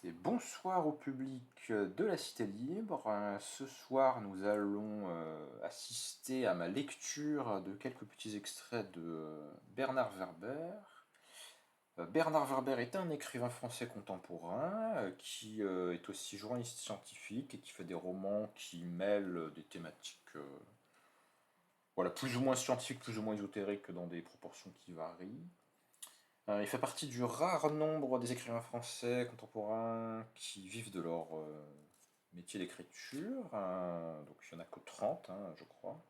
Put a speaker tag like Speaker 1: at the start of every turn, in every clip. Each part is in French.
Speaker 1: Et bonsoir au public de la Cité Libre. Ce soir, nous allons assister à ma lecture de quelques petits extraits de Bernard Werber. Bernard Werber est un écrivain français contemporain qui est aussi journaliste scientifique et qui fait des romans qui mêlent des thématiques voilà, plus ou moins scientifiques, plus ou moins ésotériques dans des proportions qui varient. Il fait partie du rare nombre des écrivains français contemporains qui vivent de leur métier d'écriture. Donc il n'y en a que 30, je crois.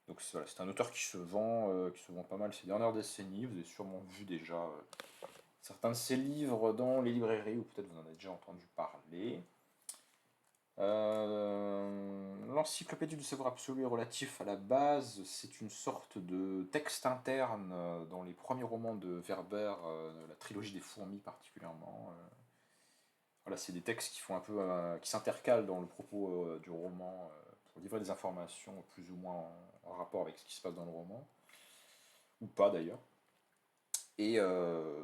Speaker 1: Donc voilà, c'est un auteur qui se vend pas mal ces dernières décennies. Vous avez sûrement vu déjà certains de ses livres dans les librairies, ou peut-être vous en avez déjà entendu parler. L'encyclopédie du savoir absolu et relatif à la base, c'est une sorte de texte interne dans les premiers romans de Werber, la trilogie des fourmis particulièrement. Voilà, c'est des textes qui font un peu, qui s'intercalent dans le propos du roman pour livrer des informations plus ou moins en rapport avec ce qui se passe dans le roman, ou pas d'ailleurs. Et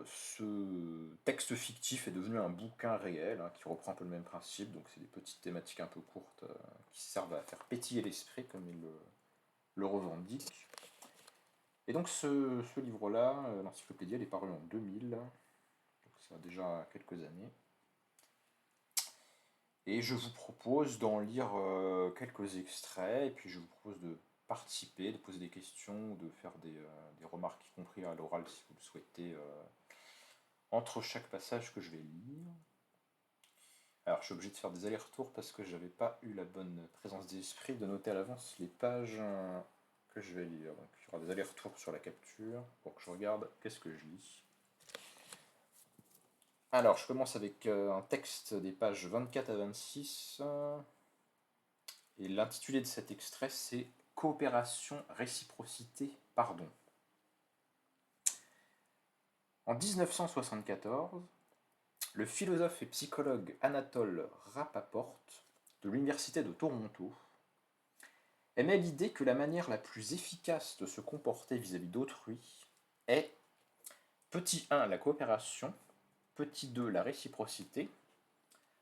Speaker 1: ce texte fictif est devenu un bouquin réel qui reprend un peu le même principe. Donc c'est des petites thématiques un peu courtes qui servent à faire pétiller l'esprit comme il le revendique. Et donc ce livre-là, l'encyclopédie, elle est parue en 2000, donc ça a déjà quelques années. Et je vous propose d'en lire quelques extraits, et puis je vous propose de participer, de poser des questions, de faire des remarques, y compris à l'oral si vous le souhaitez, entre chaque passage que je vais lire. Alors je suis obligé de faire des allers-retours parce que j'avais pas eu la bonne présence d'esprit de noter à l'avance les pages que je vais lire. Donc il y aura des allers-retours sur la capture pour que je regarde qu'est-ce que je lis. Alors je commence avec un texte des pages 24 à 26. Et l'intitulé de cet extrait c'est Coopération, réciprocité, pardon. En 1974, le philosophe et psychologue Anatole Rapaport de l'Université de Toronto émet l'idée que la manière la plus efficace de se comporter vis-à-vis d'autrui est petit 1 la coopération, petit 2 la réciprocité,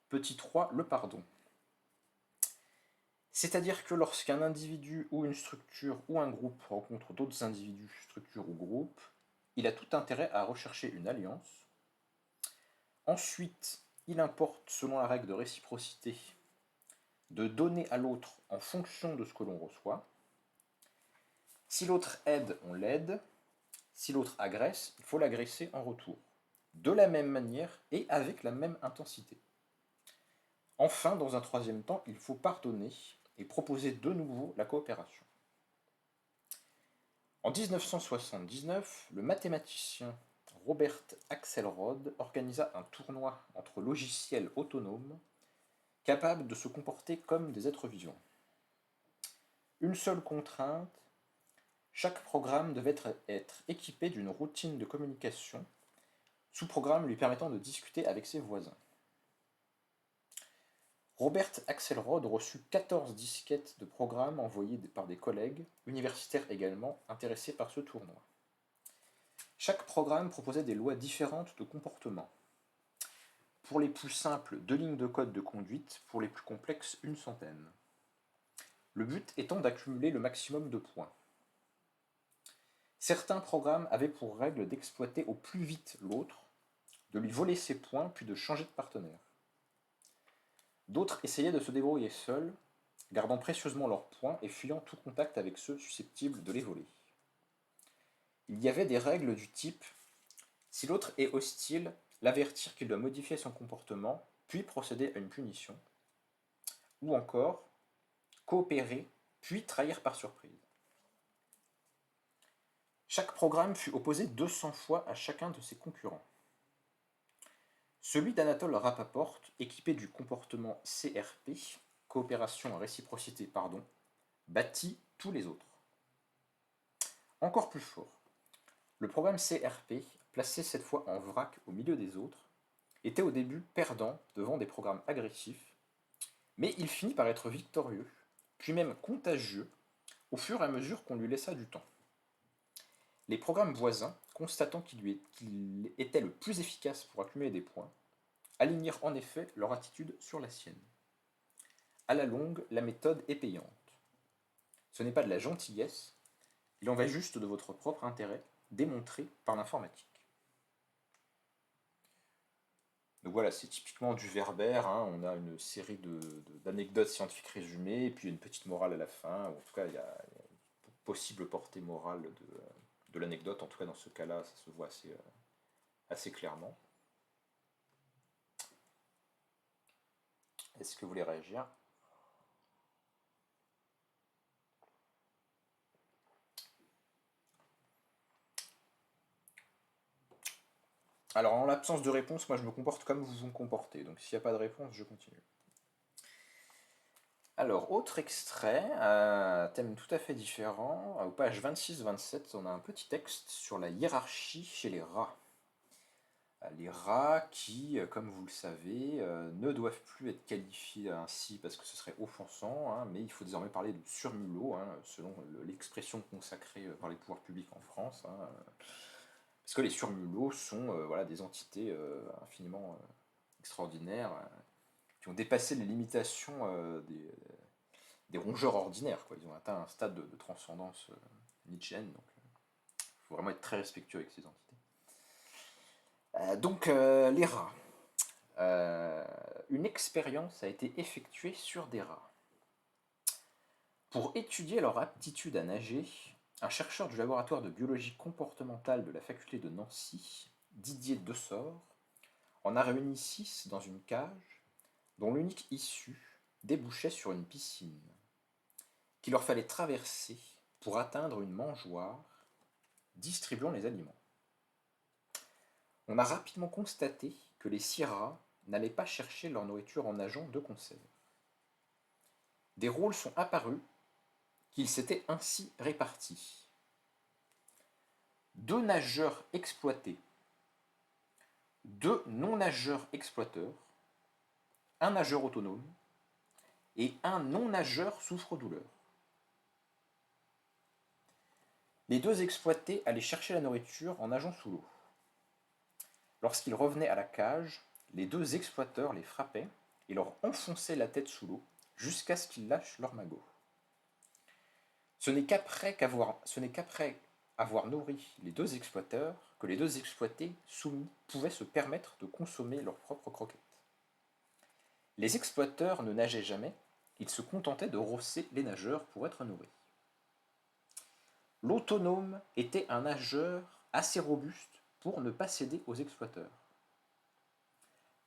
Speaker 1: petit 3 le pardon. C'est-à-dire que lorsqu'un individu ou une structure ou un groupe rencontre d'autres individus, structures ou groupes, il a tout intérêt à rechercher une alliance. Ensuite, il importe, selon la règle de réciprocité, de donner à l'autre en fonction de ce que l'on reçoit. Si l'autre aide, on l'aide. Si l'autre agresse, il faut l'agresser en retour. De la même manière et avec la même intensité. Enfin, dans un troisième temps, il faut pardonner et proposer de nouveau la coopération. En 1979, le mathématicien Robert Axelrod organisa un tournoi entre logiciels autonomes capables de se comporter comme des êtres vivants. Une seule contrainte, chaque programme devait être équipé d'une routine de communication, sous-programme lui permettant de discuter avec ses voisins. Robert Axelrod reçut 14 disquettes de programmes envoyées par des collègues, universitaires également, intéressés par ce tournoi. Chaque programme proposait des lois différentes de comportement. Pour les plus simples, 2 lignes de code de conduite, pour les plus complexes, une centaine. Le but étant d'accumuler le maximum de points. Certains programmes avaient pour règle d'exploiter au plus vite l'autre, de lui voler ses points, puis de changer de partenaire. D'autres essayaient de se débrouiller seuls, gardant précieusement leurs points et fuyant tout contact avec ceux susceptibles de les voler. Il y avait des règles du type si l'autre est hostile, l'avertir qu'il doit modifier son comportement, puis procéder à une punition, ou encore coopérer, puis trahir par surprise. Chaque programme fut opposé 200 fois à chacun de ses concurrents. Celui d'Anatole Rapaport, équipé du comportement CRP, coopération à réciprocité, pardon, battit tous les autres. Encore plus fort, le programme CRP, placé cette fois en vrac au milieu des autres, était au début perdant devant des programmes agressifs, mais il finit par être victorieux, puis même contagieux, au fur et à mesure qu'on lui laissa du temps. Les programmes voisins, constatant qu'il était le plus efficace pour accumuler des points, alignèrent en effet leur attitude sur la sienne. À la longue, la méthode est payante. Ce n'est pas de la gentillesse, il en va juste de votre propre intérêt, démontré par l'informatique. Donc voilà, c'est typiquement du Verbère, hein. On a une série d'anecdotes scientifiques résumées, et puis une petite morale à la fin, ou en tout cas il y a une possible portée morale de l'anecdote, en tout cas dans ce cas-là, ça se voit assez clairement. Est-ce que vous voulez réagir? Alors en l'absence de réponse, moi je me comporte comme vous vous comportez, donc s'il n'y a pas de réponse, je continue. Alors, autre extrait, thème tout à fait différent. Aux pages 26-27, on a un petit texte sur la hiérarchie chez les rats. Les rats qui, comme vous le savez, ne doivent plus être qualifiés ainsi parce que ce serait offensant, hein, mais il faut désormais parler de surmulots, hein, selon l'expression consacrée par les pouvoirs publics en France. Hein, parce que les surmulots sont voilà, des entités infiniment extraordinaires qui ont dépassé les limitations des rongeurs ordinaires, quoi. Ils ont atteint un stade de transcendance nietzschéenne, donc il faut vraiment être très respectueux avec ces entités. Donc les rats. Une expérience a été effectuée sur des rats. Pour étudier leur aptitude à nager, un chercheur du laboratoire de biologie comportementale de la faculté de Nancy, Didier Dessort, en a réuni 6 dans une cage, dont l'unique issue débouchait sur une piscine, qu'il leur fallait traverser pour atteindre une mangeoire distribuant les aliments. On a rapidement constaté que les 6 rats n'allaient pas chercher leur nourriture en nageant de concert. Des rôles sont apparus qu'ils s'étaient ainsi répartis. 2 nageurs exploités, 2 non-nageurs exploiteurs, un nageur autonome et un non-nageur souffre-douleur. Les 2 exploités allaient chercher la nourriture en nageant sous l'eau. Lorsqu'ils revenaient à la cage, les 2 exploiteurs les frappaient et leur enfonçaient la tête sous l'eau jusqu'à ce qu'ils lâchent leur magot. Ce n'est qu'après avoir nourri les 2 exploiteurs que les 2 exploités soumis pouvaient se permettre de consommer leurs propres croquettes. Les exploiteurs ne nageaient jamais, ils se contentaient de rosser les nageurs pour être nourris. L'autonome était un nageur assez robuste pour ne pas céder aux exploiteurs.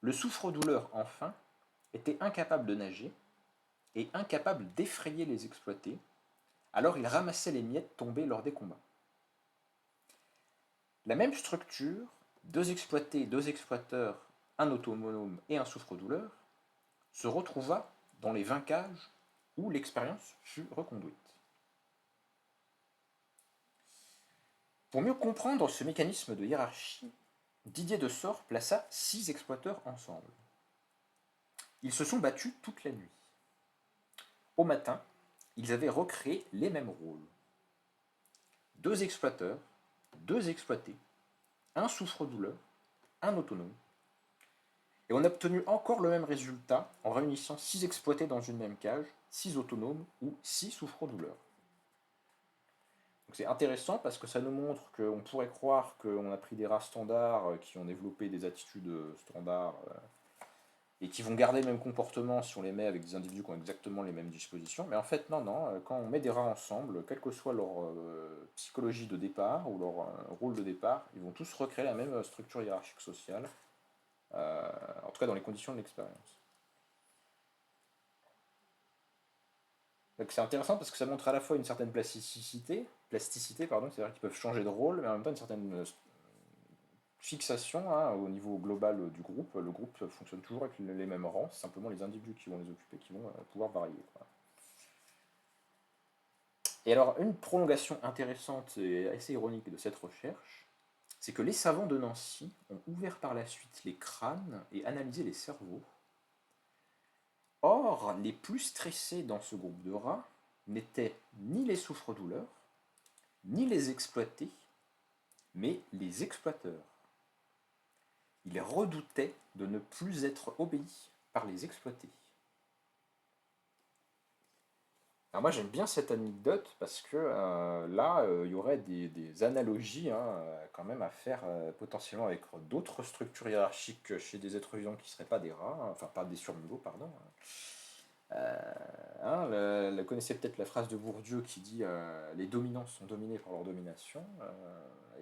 Speaker 1: Le souffre-douleur, enfin, était incapable de nager et incapable d'effrayer les exploités, alors il ramassait les miettes tombées lors des combats. La même structure, 2 exploités, 2 exploiteurs, un autonome et un souffre-douleur, se retrouva dans les 20 cages où l'expérience fut reconduite. Pour mieux comprendre ce mécanisme de hiérarchie, Didier Dessort plaça 6 exploiteurs ensemble. Ils se sont battus toute la nuit. Au matin, ils avaient recréé les mêmes rôles. 2 exploiteurs, 2 exploités, un souffre-douleur, un autonome. Et on a obtenu encore le même résultat en réunissant 6 exploités dans une même cage, 6 autonomes ou 6 souffre-douleurs. Donc c'est intéressant parce que ça nous montre qu'on pourrait croire qu'on a pris des rats standards qui ont développé des attitudes standards et qui vont garder le même comportement si on les met avec des individus qui ont exactement les mêmes dispositions. Mais en fait, non, quand on met des rats ensemble, quelle que soit leur psychologie de départ ou leur rôle de départ, ils vont tous recréer la même structure hiérarchique sociale, en tout cas dans les conditions de l'expérience. Donc c'est intéressant parce que ça montre à la fois une certaine plasticité, c'est-à-dire qu'ils peuvent changer de rôle, mais en même temps une certaine fixation, hein, au niveau global du groupe. Le groupe fonctionne toujours avec les mêmes rangs, c'est simplement les individus qui vont les occuper qui vont pouvoir varier, quoi. Et alors, une prolongation intéressante et assez ironique de cette recherche, c'est que les savants de Nancy ont ouvert par la suite les crânes et analysé les cerveaux. Or, les plus stressés dans ce groupe de rats n'étaient ni les souffre-douleurs, ni les exploités, mais les exploiteurs. il redoutait de ne plus être obéi par les exploités. Alors moi j'aime bien cette anecdote parce que là il y aurait des analogies hein, quand même à faire potentiellement avec d'autres structures hiérarchiques chez des êtres vivants qui ne seraient pas des rats, hein, enfin pas des surniveaux, pardon. Connaissez peut-être la phrase de Bourdieu qui dit les dominants sont dominés par leur domination.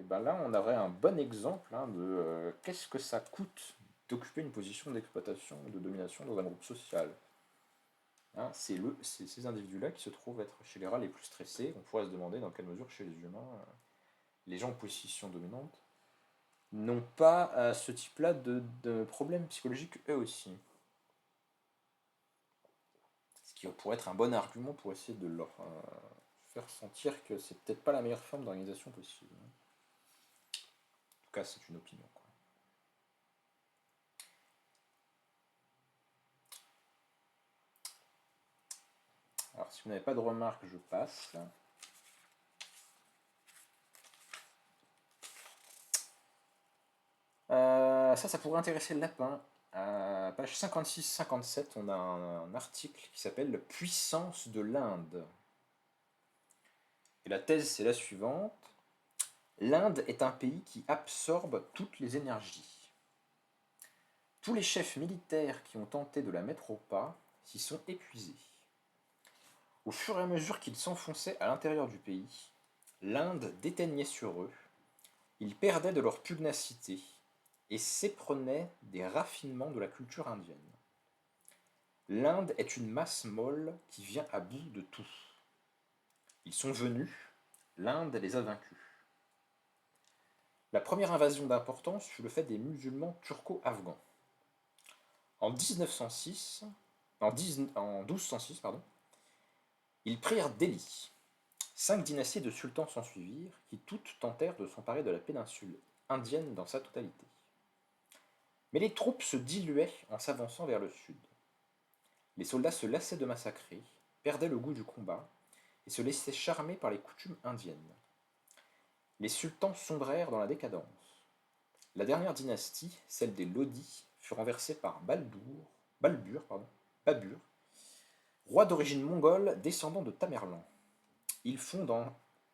Speaker 1: Et ben là on aurait un bon exemple hein, de qu'est-ce que ça coûte d'occuper une position d'exploitation, de domination dans un groupe social. Hein, c'est ces individus-là qui se trouvent être chez les rats les plus stressés. On pourrait se demander dans quelle mesure chez les humains, les gens en position dominante n'ont pas ce type-là de problèmes psychologiques eux aussi. Ce qui pourrait être un bon argument pour essayer de leur faire sentir que c'est peut-être pas la meilleure forme d'organisation possible. En tout cas, c'est une opinion, quoi. Alors, si vous n'avez pas de remarques, je passe. Ça pourrait intéresser le lapin. À page 56-57, on a un article qui s'appelle Puissance de l'Inde. Et la thèse, c'est la suivante. L'Inde est un pays qui absorbe toutes les énergies. Tous les chefs militaires qui ont tenté de la mettre au pas s'y sont épuisés. Au fur et à mesure qu'ils s'enfonçaient à l'intérieur du pays, l'Inde déteignait sur eux, ils perdaient de leur pugnacité et s'éprenaient des raffinements de la culture indienne. L'Inde est une masse molle qui vient à bout de tout. Ils sont venus, l'Inde les a vaincus. La première invasion d'importance fut le fait des musulmans turco-afghans. En 1206, ils prirent Delhi. 5 dynasties de sultans s'ensuivirent, qui toutes tentèrent de s'emparer de la péninsule indienne dans sa totalité. Mais les troupes se diluaient en s'avançant vers le sud. Les soldats se lassaient de massacrer, perdaient le goût du combat, et se laissaient charmer par les coutumes indiennes. Les sultans sombrèrent dans la décadence. La dernière dynastie, celle des Lodis, fut renversée par Babur, roi d'origine mongole descendant de Tamerlan. Il fonde en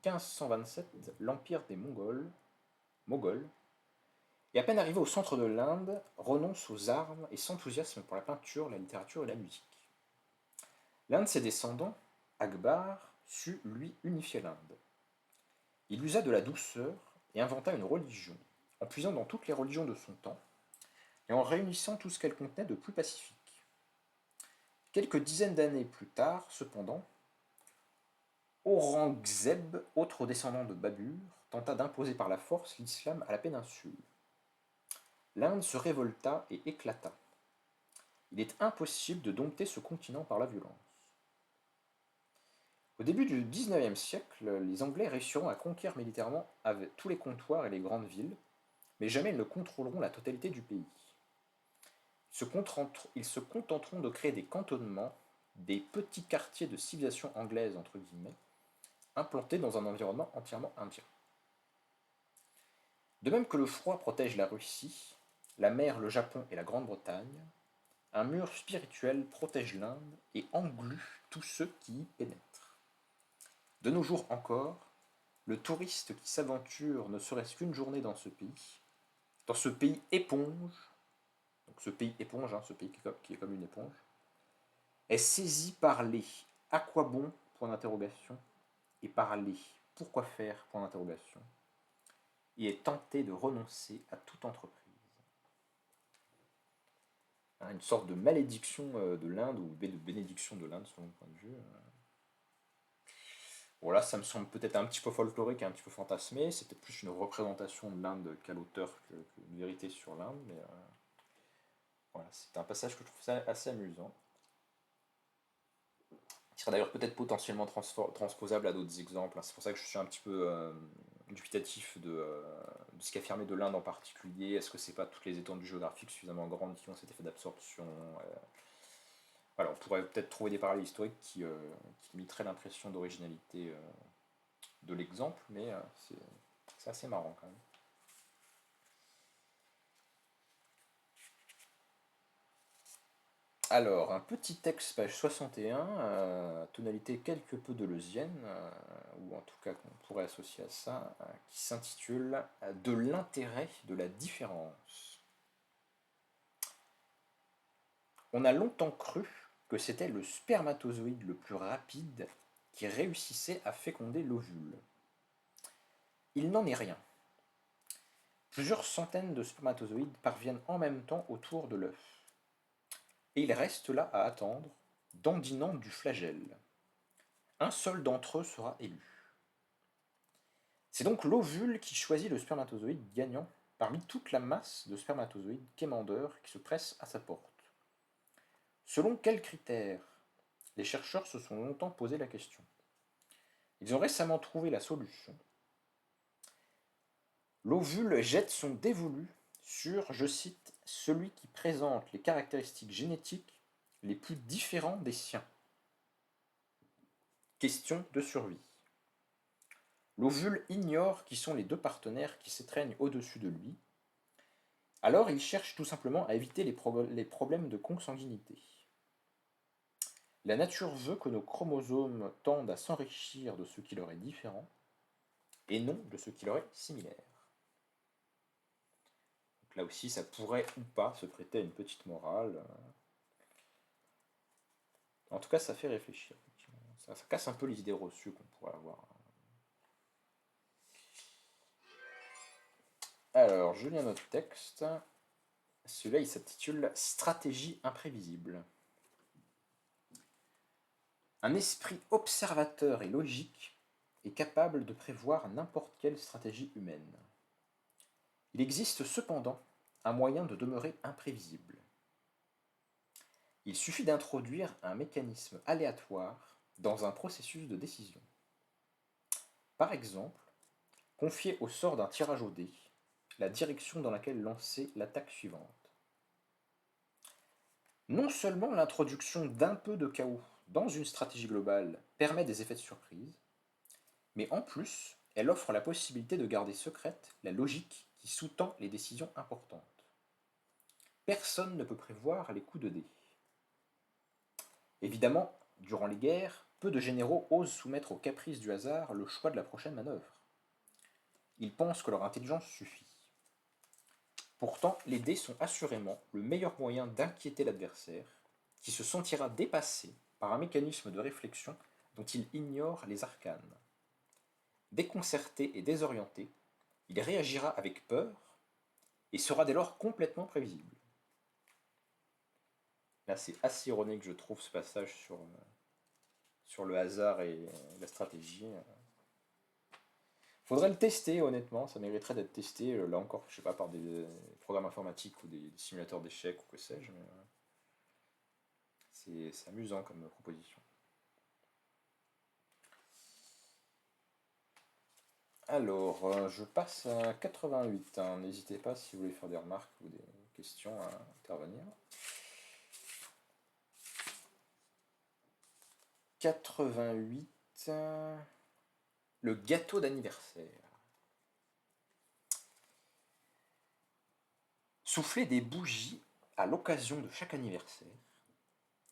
Speaker 1: 1527 l'empire des Mongols, et à peine arrivé au centre de l'Inde, renonce aux armes et s'enthousiasme pour la peinture, la littérature et la musique. L'un de ses descendants, Akbar, sut, lui, unifier l'Inde. Il usa de la douceur et inventa une religion, en puisant dans toutes les religions de son temps, et en réunissant tout ce qu'elle contenait de plus pacifique. Quelques dizaines d'années plus tard, cependant, Aurangzeb, autre descendant de Babur, tenta d'imposer par la force l'islam à la péninsule. L'Inde se révolta et éclata. Il est impossible de dompter ce continent par la violence. Au début du XIXe siècle, les Anglais réussiront à conquérir militairement avec tous les comptoirs et les grandes villes, mais jamais ils ne contrôleront la totalité du pays. Ils se contenteront de créer des cantonnements, des petits quartiers de civilisation anglaise, entre guillemets, implantés dans un environnement entièrement indien. De même que le froid protège la Russie, la mer, le Japon et la Grande-Bretagne, un mur spirituel protège l'Inde et englue tous ceux qui y pénètrent. De nos jours encore, le touriste qui s'aventure ne serait-ce qu'une journée dans ce pays éponge, donc ce pays éponge, ce pays qui est comme une éponge, est saisi par les à quoi bon point d'interrogation et par les pourquoi faire point d'interrogation et est tenté de renoncer à toute entreprise. Une sorte de malédiction de l'Inde ou de bénédiction de l'Inde selon mon point de vue. Bon là ça me semble peut-être un petit peu folklorique, un petit peu fantasmé, c'était plus une représentation de l'Inde qu'à l'auteur qu'une vérité sur l'Inde, mais voilà, c'est un passage que je trouve ça assez amusant. Qui serait d'ailleurs peut-être potentiellement transposable à d'autres exemples. C'est pour ça que je suis un petit peu dubitatif de ce qu'affirmer de l'Inde en particulier. Est-ce que c'est pas toutes les étendues géographiques suffisamment grandes qui ont cet effet d'absorption Voilà, on pourrait peut-être trouver des parallèles historiques qui limiteraient l'impression d'originalité de l'exemple, mais c'est assez marrant quand même. Alors, un petit texte, page 61, tonalité quelque peu deleuzienne, ou en tout cas qu'on pourrait associer à ça, qui s'intitule De l'intérêt de la différence. On a longtemps cru que c'était le spermatozoïde le plus rapide qui réussissait à féconder l'ovule. Il n'en est rien. Plusieurs centaines de spermatozoïdes parviennent en même temps autour de l'œuf. Et ils restent là à attendre, dandinant du flagelle. Un seul d'entre eux sera élu. C'est donc l'ovule qui choisit le spermatozoïde gagnant parmi toute la masse de spermatozoïdes quémandeurs qui se pressent à sa porte. Selon quels critères? Les chercheurs se sont longtemps posé la question. Ils ont récemment trouvé la solution. L'ovule jette son dévolu sur, je cite, celui qui présente les caractéristiques génétiques les plus différentes des siens. Question de survie. L'ovule ignore qui sont les deux partenaires qui s'étreignent au-dessus de lui. Alors il cherche tout simplement à éviter les problèmes de consanguinité. La nature veut que nos chromosomes tendent à s'enrichir de ce qui leur est différent, et non de ce qui leur est similaire. Donc là aussi, ça pourrait ou pas se prêter à une petite morale. En tout cas, ça fait réfléchir. Ça casse un peu les idées reçues qu'on pourrait avoir. Alors, je lis un autre texte. Celui-là, il s'intitule Stratégie imprévisible. Un esprit observateur et logique est capable de prévoir n'importe quelle stratégie humaine. Il existe cependant un moyen de demeurer imprévisible. Il suffit d'introduire un mécanisme aléatoire dans un processus de décision. Par exemple, confier au sort d'un tirage au dé la direction dans laquelle lancer l'attaque suivante. Non seulement l'introduction d'un peu de chaos dans une stratégie globale permet des effets de surprise, mais en plus, elle offre la possibilité de garder secrète la logique qui sous-tend les décisions importantes. Personne ne peut prévoir les coups de dés. Évidemment, durant les guerres, peu de généraux osent soumettre aux caprices du hasard le choix de la prochaine manœuvre. Ils pensent que leur intelligence suffit. Pourtant, les dés sont assurément le meilleur moyen d'inquiéter l'adversaire, qui se sentira dépassé par un mécanisme de réflexion dont il ignore les arcanes. Déconcerté et désorienté, il réagira avec peur et sera dès lors complètement prévisible. Là, c'est assez ironique, je trouve, ce passage sur le hasard et la stratégie. Faudrait le tester, honnêtement, ça mériterait d'être testé, là encore, je sais pas, par des programmes informatiques ou des simulateurs d'échecs ou que sais-je, mais c'est amusant comme proposition. Alors, je passe à 88, hein. N'hésitez pas si vous voulez faire des remarques ou des questions à intervenir. 88, le gâteau d'anniversaire. Souffler des bougies à l'occasion de chaque anniversaire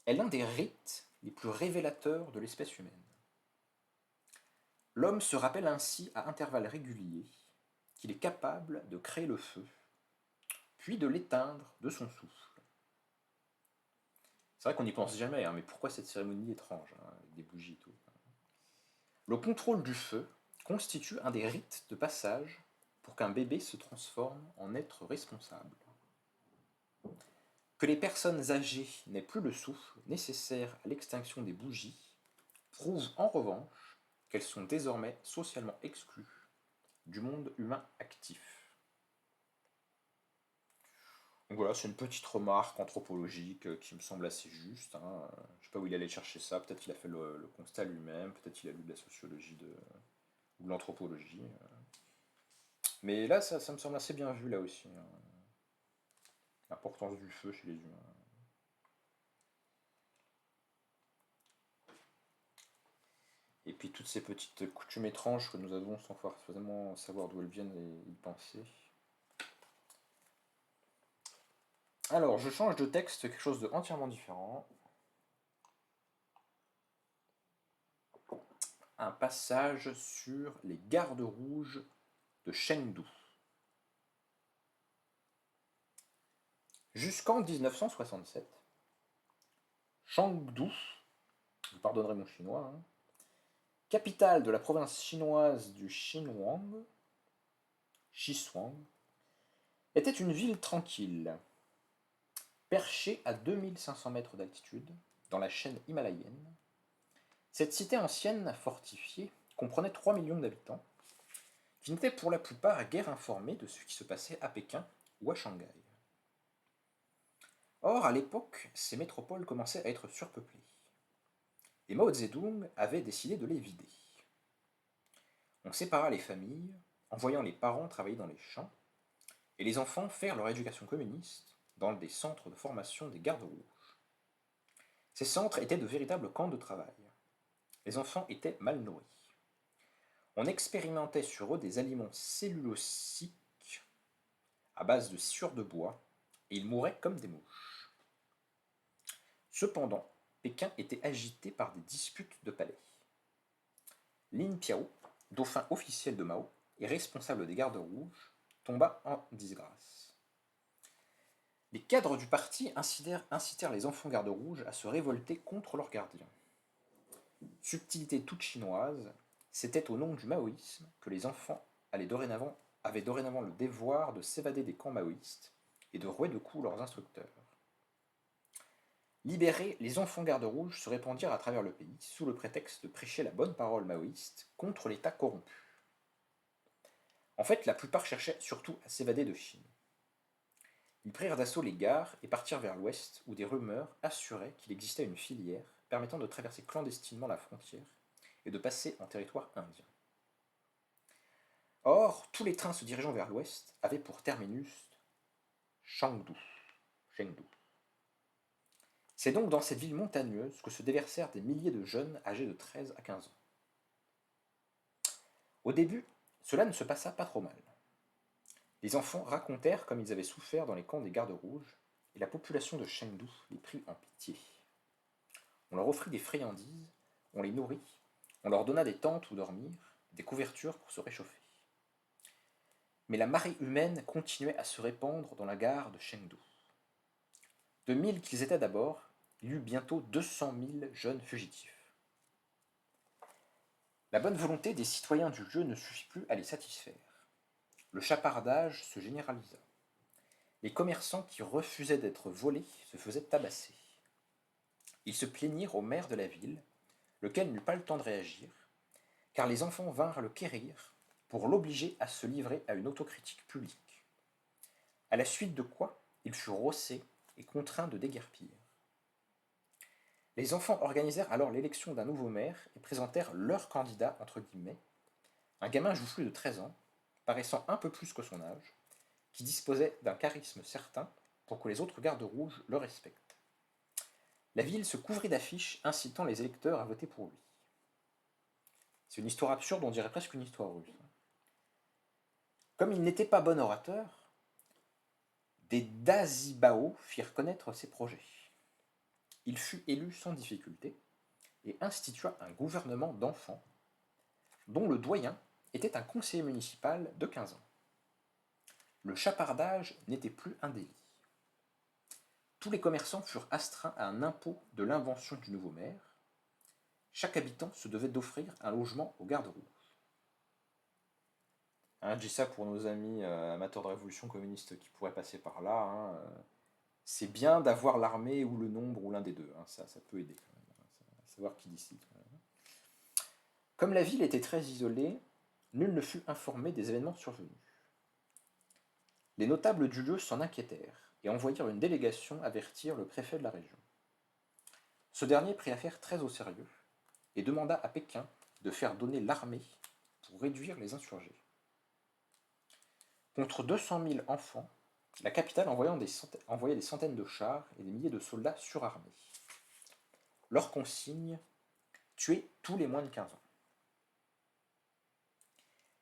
Speaker 1: est l'un des rites les plus révélateurs de l'espèce humaine. L'homme se rappelle ainsi à intervalles réguliers qu'il est capable de créer le feu, puis de l'éteindre de son souffle. C'est vrai qu'on n'y pense jamais, hein, mais pourquoi cette cérémonie étrange, hein, avec des bougies et tout? Le contrôle du feu constitue un des rites de passage pour qu'un bébé se transforme en être responsable. Que les personnes âgées n'aient plus le souffle nécessaire à l'extinction des bougies prouve en revanche qu'elles sont désormais socialement exclues du monde humain actif. Donc voilà, c'est une petite remarque anthropologique qui me semble assez juste, hein. Je ne sais pas où il allait chercher ça, peut-être qu'il a fait le constat lui-même, peut-être qu'il a lu de la sociologie ou de l'anthropologie. Mais là, ça me semble assez bien vu là aussi, hein. L'importance du feu chez les humains. Et puis toutes ces petites coutumes étranges que nous avons sans forcément savoir d'où elles viennent et y penser. Alors, je change de texte, quelque chose de entièrement différent. Un passage sur les gardes rouges de Chengdu. Jusqu'en 1967, Chengdu, vous pardonnerez mon chinois, hein, capitale de la province chinoise du Xishuang, était une ville tranquille, perchée à 2500 mètres d'altitude, dans la chaîne himalayenne. Cette cité ancienne, fortifiée, comprenait 3 millions d'habitants, qui n'étaient pour la plupart guère informés de ce qui se passait à Pékin ou à Shanghai. Or, à l'époque, ces métropoles commençaient à être surpeuplées, et Mao Zedong avait décidé de les vider. On sépara les familles, envoyant les parents travailler dans les champs, et les enfants faire leur éducation communiste dans des centres de formation des gardes rouges. Ces centres étaient de véritables camps de travail. Les enfants étaient mal nourris. On expérimentait sur eux des aliments cellulosiques à base de sciure de bois, et ils mouraient comme des mouches. Cependant, Pékin était agité par des disputes de palais. Lin Piao, dauphin officiel de Mao et responsable des gardes rouges, tomba en disgrâce. Les cadres du parti incitèrent les enfants gardes rouges à se révolter contre leurs gardiens. Subtilité toute chinoise, c'était au nom du maoïsme que les enfants avaient dorénavant le devoir de s'évader des camps maoïstes et de rouer de coups leurs instructeurs. Libérés, les enfants gardes rouges se répandirent à travers le pays sous le prétexte de prêcher la bonne parole maoïste contre l'État corrompu. En fait, la plupart cherchaient surtout à s'évader de Chine. Ils prirent d'assaut les gares et partirent vers l'ouest, où des rumeurs assuraient qu'il existait une filière permettant de traverser clandestinement la frontière et de passer en territoire indien. Or, tous les trains se dirigeant vers l'ouest avaient pour terminus Chengdu. C'est donc dans cette ville montagneuse que se déversèrent des milliers de jeunes âgés de 13 à 15 ans. Au début, cela ne se passa pas trop mal. Les enfants racontèrent comme ils avaient souffert dans les camps des gardes rouges, et la population de Chengdu les prit en pitié. On leur offrit des friandises, on les nourrit, on leur donna des tentes où dormir, des couvertures pour se réchauffer. Mais la marée humaine continuait à se répandre dans la gare de Chengdu. De 1000 qu'ils étaient d'abord, il y eut bientôt 200 000 jeunes fugitifs. La bonne volonté des citoyens du lieu ne suffit plus à les satisfaire. Le chapardage se généralisa. Les commerçants qui refusaient d'être volés se faisaient tabasser. Ils se plaignirent au maire de la ville, lequel n'eut pas le temps de réagir, car les enfants vinrent le quérir pour l'obliger à se livrer à une autocritique publique. À la suite de quoi, il fut rossé et contraint de déguerpir. Les enfants organisèrent alors l'élection d'un nouveau maire et présentèrent leur candidat, entre guillemets, un gamin joufflu de 13 ans, paraissant un peu plus que son âge, qui disposait d'un charisme certain pour que les autres gardes rouges le respectent. La ville se couvrit d'affiches incitant les électeurs à voter pour lui. C'est une histoire absurde, on dirait presque une histoire russe. Comme il n'était pas bon orateur, des Dazibao firent connaître ses projets. Il fut élu sans difficulté et institua un gouvernement d'enfants, dont le doyen était un conseiller municipal de 15 ans. Le chapardage n'était plus un délit. Tous les commerçants furent astreints à un impôt de l'invention du nouveau maire. Chaque habitant se devait d'offrir un logement aux gardes rouges. Hein, je dis ça pour nos amis amateurs de révolution communiste qui pourraient passer par là. Hein, c'est bien d'avoir l'armée ou le nombre ou l'un des deux. Hein, ça peut aider quand même. Hein, à savoir qui décide. Comme la ville était très isolée, nul ne fut informé des événements survenus. Les notables du lieu s'en inquiétèrent et envoyèrent une délégation avertir le préfet de la région. Ce dernier prit l'affaire très au sérieux et demanda à Pékin de faire donner l'armée pour réduire les insurgés. Contre 200 000 enfants, la capitale envoyait des centaines de chars et des milliers de soldats surarmés. Leur consigne, tuer tous les moins de 15 ans.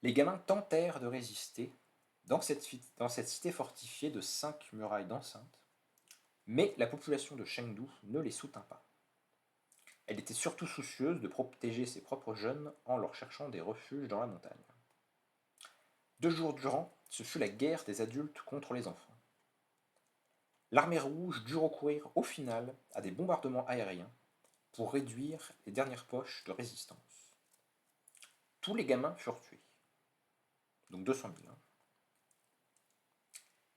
Speaker 1: Les gamins tentèrent de résister dans cette cité fortifiée de 5 murailles d'enceinte, Mais la population de Chengdu ne les soutint pas. Elle était surtout soucieuse de protéger ses propres jeunes en leur cherchant des refuges dans la montagne. 2 jours durant, ce fut la guerre des adultes contre les enfants. L'armée rouge dut recourir au final à des bombardements aériens pour réduire les dernières poches de résistance. Tous les gamins furent tués, donc 200 000.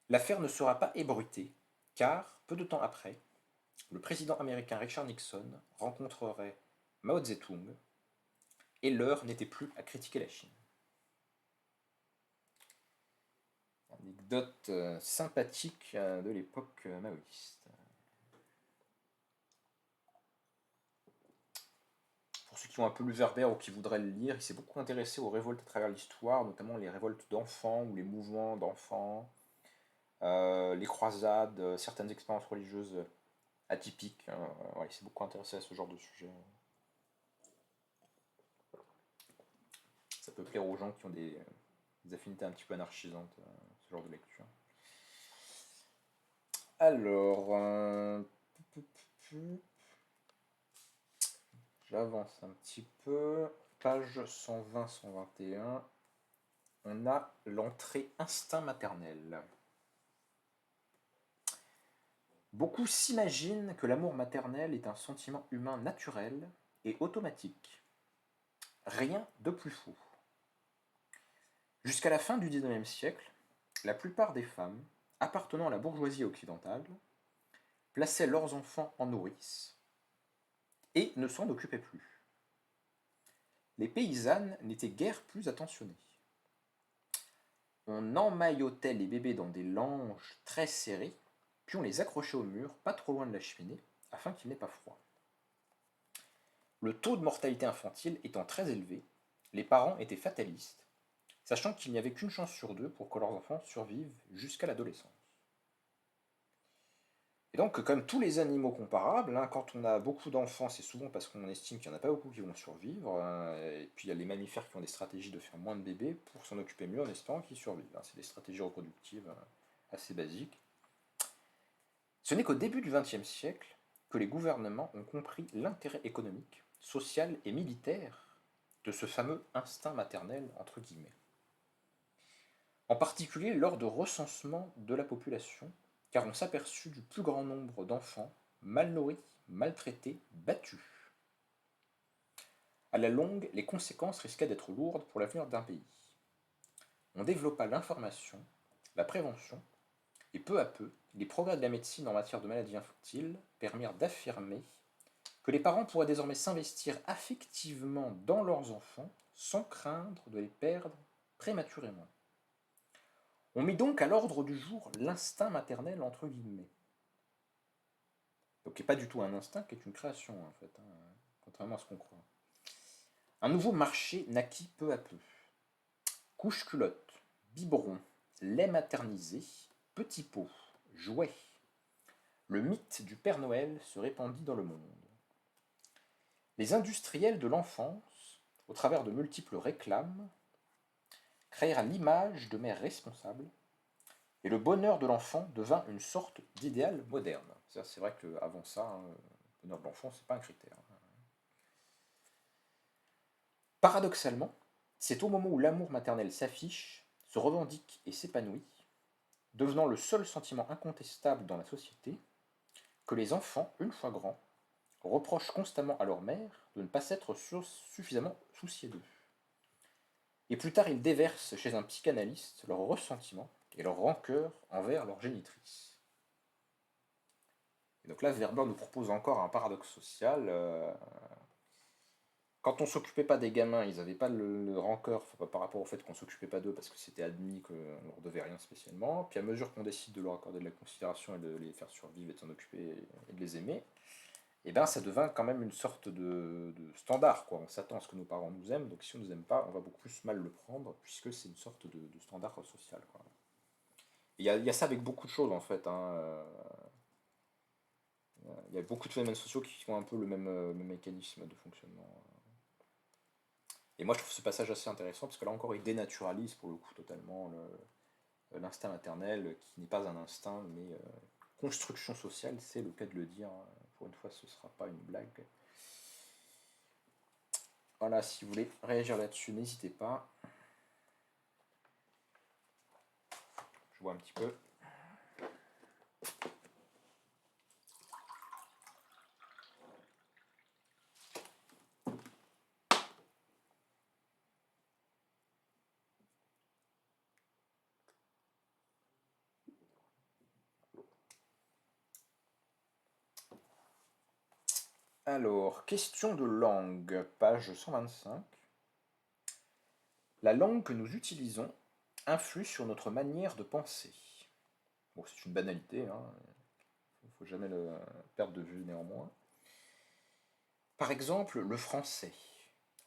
Speaker 1: L'affaire ne sera pas ébruitée, car, peu de temps après, le président américain Richard Nixon rencontrerait Mao Zedong, et l'heure n'était plus à critiquer la Chine. Anecdote sympathique de l'époque maoïste. Pour ceux qui ont un peu lu Werber ou qui voudraient le lire, il s'est beaucoup intéressé aux révoltes à travers l'histoire, notamment les révoltes d'enfants ou les mouvements d'enfants, les croisades, certaines expériences religieuses atypiques. Ouais, il s'est beaucoup intéressé à ce genre de sujet. Ça peut plaire aux gens qui ont des affinités un petit peu anarchisantes, ce genre de lecture. Alors, j'avance un petit peu. Page 120-121. On a l'entrée instinct maternel. Beaucoup s'imaginent que l'amour maternel est un sentiment humain naturel et automatique. Rien de plus faux. Jusqu'à la fin du XIXe siècle, la plupart des femmes, appartenant à la bourgeoisie occidentale, plaçaient leurs enfants en nourrice et ne s'en occupaient plus. Les paysannes n'étaient guère plus attentionnées. On emmaillotait les bébés dans des langes très serrées, puis on les accrochait au mur, pas trop loin de la cheminée, afin qu'il n'ait pas froid. Le taux de mortalité infantile étant très élevé, les parents étaient fatalistes, sachant qu'il n'y avait qu'une chance sur 2 pour que leurs enfants survivent jusqu'à l'adolescence. Et donc, comme tous les animaux comparables, quand on a beaucoup d'enfants, c'est souvent parce qu'on estime qu'il n'y en a pas beaucoup qui vont survivre. Et puis il y a les mammifères qui ont des stratégies de faire moins de bébés pour s'en occuper mieux en espérant qu'ils survivent. C'est des stratégies reproductives assez basiques. Ce n'est qu'au début du XXe siècle que les gouvernements ont compris l'intérêt économique, social et militaire de ce fameux instinct maternel, entre guillemets. En particulier lors de recensement de la population, car on s'aperçut du plus grand nombre d'enfants mal nourris, maltraités, battus. À la longue, les conséquences risquaient d'être lourdes pour l'avenir d'un pays. On développa l'information, la prévention, et peu à peu, les progrès de la médecine en matière de maladies infantiles permirent d'affirmer que les parents pourraient désormais s'investir affectivement dans leurs enfants sans craindre de les perdre prématurément. On mit donc à l'ordre du jour l'instinct maternel entre guillemets. Donc qui n'est pas du tout un instinct, qui est une création en fait, contrairement à ce qu'on croit. Un nouveau marché naquit peu à peu. Couche-culottes, biberons, lait maternisé, petits pots, jouets. Le mythe du Père Noël se répandit dans le monde. Les industriels de l'enfance, au travers de multiples réclames, créèrent l'image de mère responsable, et le bonheur de l'enfant devint une sorte d'idéal moderne. C'est vrai qu'avant ça, le bonheur de l'enfant, c'est pas un critère. Paradoxalement, c'est au moment où l'amour maternel s'affiche, se revendique et s'épanouit, devenant le seul sentiment incontestable dans la société, que les enfants, une fois grands, reprochent constamment à leur mère de ne pas s'être suffisamment souciés d'eux. Et plus tard, ils déversent chez un psychanalyste leurs ressentiments et leur rancœur envers leur génitrice. Et donc là, Werber nous propose encore un paradoxe social. Quand on s'occupait pas des gamins, ils n'avaient pas le rancœur par rapport au fait qu'on s'occupait pas d'eux parce que c'était admis qu'on leur devait rien spécialement. Puis à mesure qu'on décide de leur accorder de la considération et de les faire survivre et de s'en occuper et de les aimer, et ben ça devint quand même une sorte de standard, quoi. On s'attend à ce que nos parents nous aiment, donc si on nous aime pas, on va beaucoup plus mal le prendre puisque c'est une sorte de standard social, quoi. Il y a ça avec beaucoup de choses en fait. Il y a beaucoup de phénomènes sociaux qui ont un peu le même mécanisme de fonctionnement. Et moi je trouve ce passage assez intéressant parce que là encore il dénaturalise pour le coup totalement l'instinct maternel qui n'est pas un instinct mais construction sociale, c'est le cas de le dire. Pour une fois, ce ne sera pas une blague. Voilà, si vous voulez réagir là-dessus, n'hésitez pas. Je vois un petit peu. Alors, question de langue, page 125. La langue que nous utilisons influe sur notre manière de penser. Bon, c'est une banalité, il ne faut jamais le perdre de vue néanmoins. Par exemple, le français,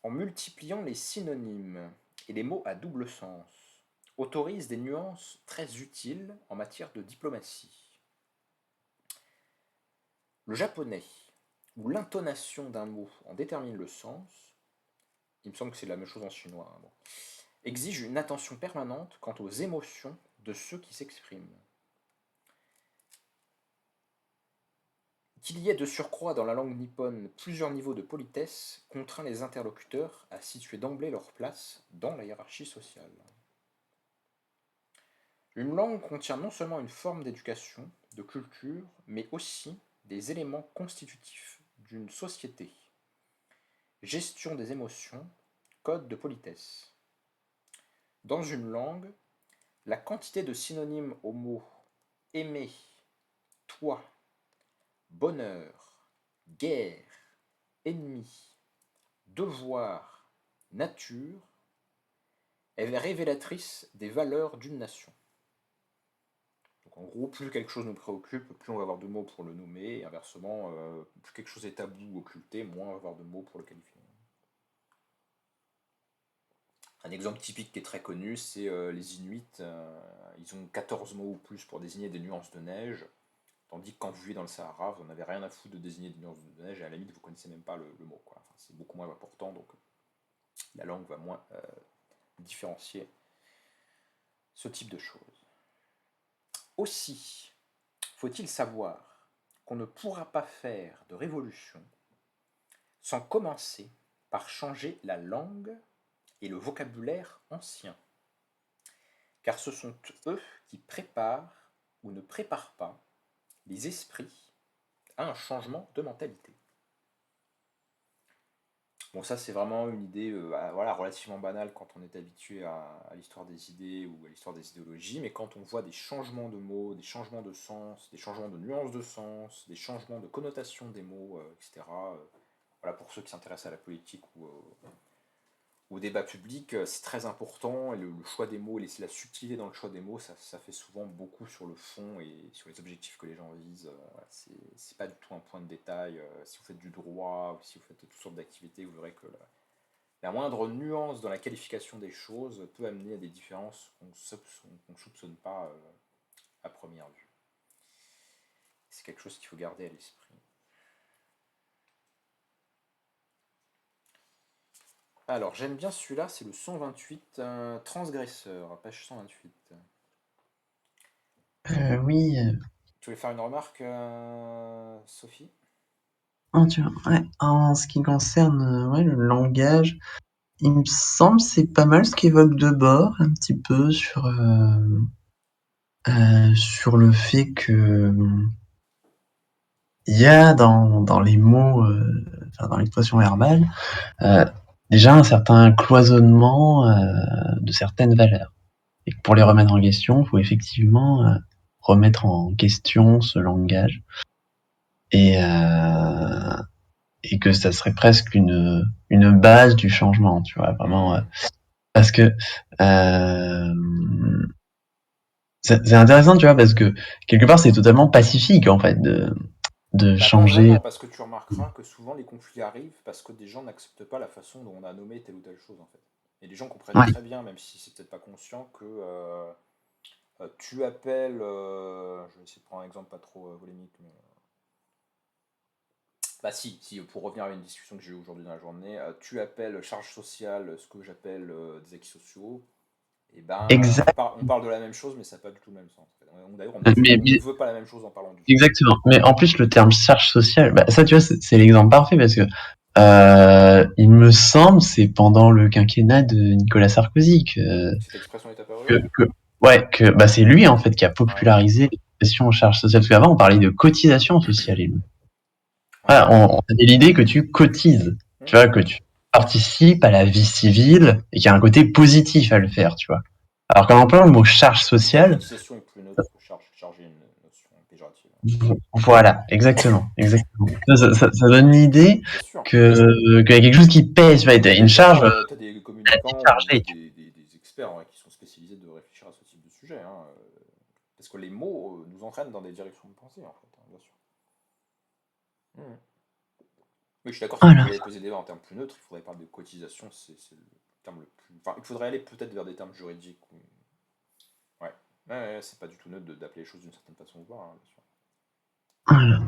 Speaker 1: en multipliant les synonymes et les mots à double sens, autorise des nuances très utiles en matière de diplomatie. Le japonais, où l'intonation d'un mot en détermine le sens, il me semble que c'est la même chose en chinois, bon, exige une attention permanente quant aux émotions de ceux qui s'expriment. Qu'il y ait de surcroît dans la langue nippone plusieurs niveaux de politesse contraint les interlocuteurs à situer d'emblée leur place dans la hiérarchie sociale. Une langue contient non seulement une forme d'éducation, de culture, mais aussi des éléments constitutifs d'une société. Gestion des émotions, code de politesse. Dans une langue, la quantité de synonymes aux mots aimer, toi, bonheur, guerre, ennemi, devoir, nature est révélatrice des valeurs d'une nation. Donc en gros, plus quelque chose nous préoccupe, plus on va avoir de mots pour le nommer, et inversement, plus quelque chose est tabou ou occulté, moins on va avoir de mots pour le qualifier. Un exemple typique qui est très connu, c'est les Inuits. Ils ont 14 mots ou plus pour désigner des nuances de neige, tandis que quand vous vivez dans le Sahara, vous n'avez rien à foutre de désigner des nuances de neige, et à la limite, vous ne connaissez même pas le mot. Quoi. Enfin, c'est beaucoup moins important, donc la langue va moins différencier ce type de choses. Aussi, faut-il savoir qu'on ne pourra pas faire de révolution sans commencer par changer la langue et le vocabulaire ancien. Car ce sont eux qui préparent ou ne préparent pas les esprits à un changement de mentalité. Bon, ça c'est vraiment une idée voilà, relativement banale quand on est habitué à l'histoire des idées ou à l'histoire des idéologies, mais quand on voit des changements de mots, des changements de sens, des changements de nuances de sens, des changements de connotation des mots, etc., voilà, pour ceux qui s'intéressent à la politique ou au débat public, c'est très important, et le choix des mots, la subtilité dans le choix des mots, ça fait souvent beaucoup sur le fond et sur les objectifs que les gens visent. Voilà, c'est pas du tout un point de détail. Si vous faites du droit ou si vous faites toutes sortes d'activités, vous verrez que la moindre nuance dans la qualification des choses peut amener à des différences qu'on ne soupçonne pas à première vue. C'est quelque chose qu'il faut garder à l'esprit. Alors, j'aime bien celui-là, c'est le 128, transgresseur, page 128.
Speaker 2: Oui,
Speaker 1: Tu voulais faire une remarque, Sophie?
Speaker 2: ouais, en ce qui concerne ouais, le langage, il me semble c'est pas mal ce qu'évoque Debord un petit peu sur le fait que il y a dans les mots, enfin dans l'expression verbale, euh, déjà un certain cloisonnement de certaines valeurs. Et que pour les remettre en question, il faut effectivement remettre en question ce langage. Et, euh, et que ça serait presque une base du changement, tu vois, vraiment. Parce que c'est intéressant, tu vois, parce que quelque part c'est totalement pacifique en fait de
Speaker 1: Bah, pas
Speaker 2: changer.
Speaker 1: vraiment, parce que tu remarqueras que souvent les conflits arrivent parce que des gens n'acceptent pas la façon dont on a nommé telle ou telle chose en fait. Et les gens comprennent
Speaker 2: Ouais,
Speaker 1: très bien, même si c'est peut-être pas conscient, que tu appelles, je vais essayer de prendre un exemple pas trop polémique, mais bah si, pour revenir à une discussion que j'ai eue aujourd'hui dans la journée, tu appelles charge sociale ce que j'appelle des acquis sociaux, Et ben,
Speaker 2: exact,
Speaker 1: on parle de la même chose, mais ça n'a pas du tout le même sens. D'ailleurs,
Speaker 2: mais,
Speaker 1: on ne veut pas la même chose en parlant du sujet.
Speaker 2: exactement. Mais en plus, le terme charge sociale, bah, ça, tu vois, c'est l'exemple parfait parce que il me semble, c'est pendant le quinquennat de Nicolas Sarkozy
Speaker 1: Cette expression est apparue?
Speaker 2: que ouais, que bah, c'est lui en fait qui a
Speaker 1: Ouais.
Speaker 2: popularisé l'expression charge sociale. Parce qu'avant, on parlait de cotisation sociale.
Speaker 1: Ouais.
Speaker 2: Voilà, on avait l'idée que tu cotises, tu vois, que tu participes à la vie civile et qu'il y a un côté positif à le faire, tu vois. Alors qu'en employant le mot charge sociale,
Speaker 1: Cotisation est plus neutre que charge. Charge est une notion péjorative.
Speaker 2: voilà, exactement, exactement. Ça donne l'idée
Speaker 1: Bien sûr.
Speaker 2: qu'il y a quelque chose qui pèse, tu vois, et t'as une charge,
Speaker 1: T'as des
Speaker 2: t'es
Speaker 1: communicants ou
Speaker 2: chargé.
Speaker 1: des experts ouais, qui sont spécialisés de réfléchir à ce type de sujet. Hein, parce que les mots nous entraînent dans des directions de pensée, en fait, hein, bien sûr. Mhm. Oui, je suis d'accord qu'il
Speaker 2: Voilà.
Speaker 1: faudrait poser des débat en termes plus neutres, il faudrait parler de cotisation, c'est le terme le plus. Enfin, il faudrait aller peut-être vers des termes juridiques. Ouais, ouais, c'est pas du tout neutre d'appeler les choses d'une certaine façon ou pas, hein, bien sûr.
Speaker 2: Voilà.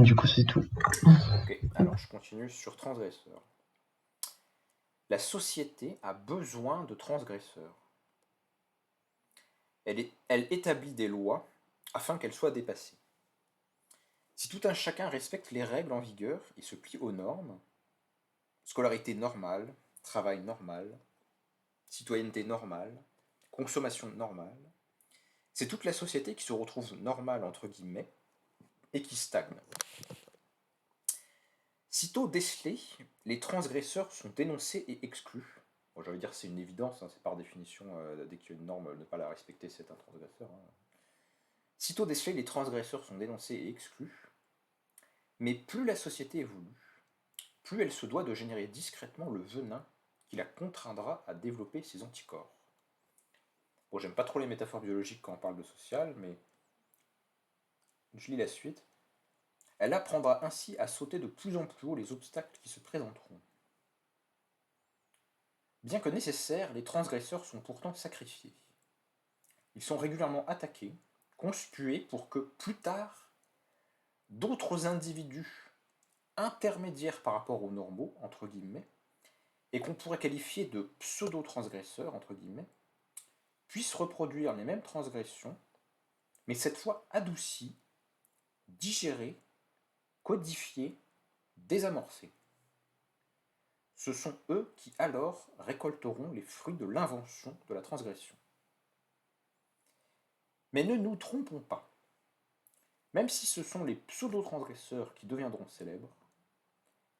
Speaker 2: Du coup, c'est tout.
Speaker 1: Ok, alors je continue sur transgresseur. La société a besoin de transgresseurs. Elle établit des lois afin qu'elles soient dépassées. Si tout un chacun respecte les règles en vigueur et se plie aux normes, scolarité normale, travail normal, citoyenneté normale, consommation normale, c'est toute la société qui se retrouve normale entre guillemets et qui stagne. Sitôt décelés, les transgresseurs sont dénoncés et exclus. Bon, j'allais dire c'est une évidence, hein, c'est par définition, dès qu'il y a une norme, ne pas la respecter, c'est un transgresseur. Hein. Sitôt décelés, les transgresseurs sont dénoncés et exclus, mais plus la société évolue, plus elle se doit de générer discrètement le venin qui la contraindra à développer ses anticorps. Bon, j'aime pas trop les métaphores biologiques quand on parle de social, mais je lis la suite. Elle apprendra ainsi à sauter de plus en plus haut les obstacles qui se présenteront. Bien que nécessaires, les transgresseurs sont pourtant sacrifiés. Ils sont régulièrement attaqués, conspués pour que, plus tard, d'autres individus intermédiaires par rapport aux normaux, entre guillemets, et qu'on pourrait qualifier de pseudo-transgresseurs, entre guillemets, puissent reproduire les mêmes transgressions, mais cette fois adoucies, digérées, codifiées, désamorcées. Ce sont eux qui alors récolteront les fruits de l'invention de la transgression. Mais ne nous trompons pas. Même si ce sont les pseudo-transgresseurs qui deviendront célèbres,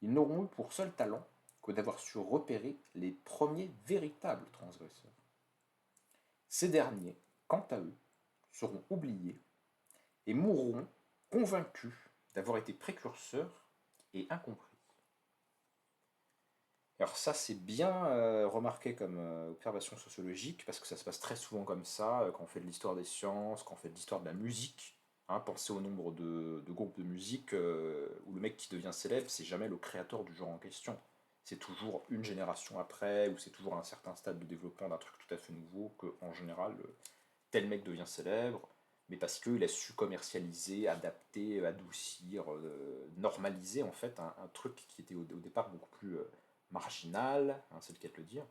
Speaker 1: ils n'auront eu pour seul talent que d'avoir su repérer les premiers véritables transgresseurs. Ces derniers, quant à eux, seront oubliés et mourront convaincus d'avoir été précurseurs et incompris. Alors ça, c'est bien remarqué comme observation sociologique, parce que ça se passe très souvent comme ça, quand on fait de l'histoire des sciences, quand on fait de l'histoire de la musique. Hein, pensez au nombre de groupes de musique où le mec qui devient célèbre, c'est jamais le créateur du genre en question. C'est toujours une génération après, ou c'est toujours à un certain stade de développement d'un truc tout à fait nouveau, qu'en général, tel mec devient célèbre, mais parce qu'il a su commercialiser, adapter, adoucir, normaliser en fait un truc qui était au départ beaucoup plus marginal, hein, c'est le cas de le dire,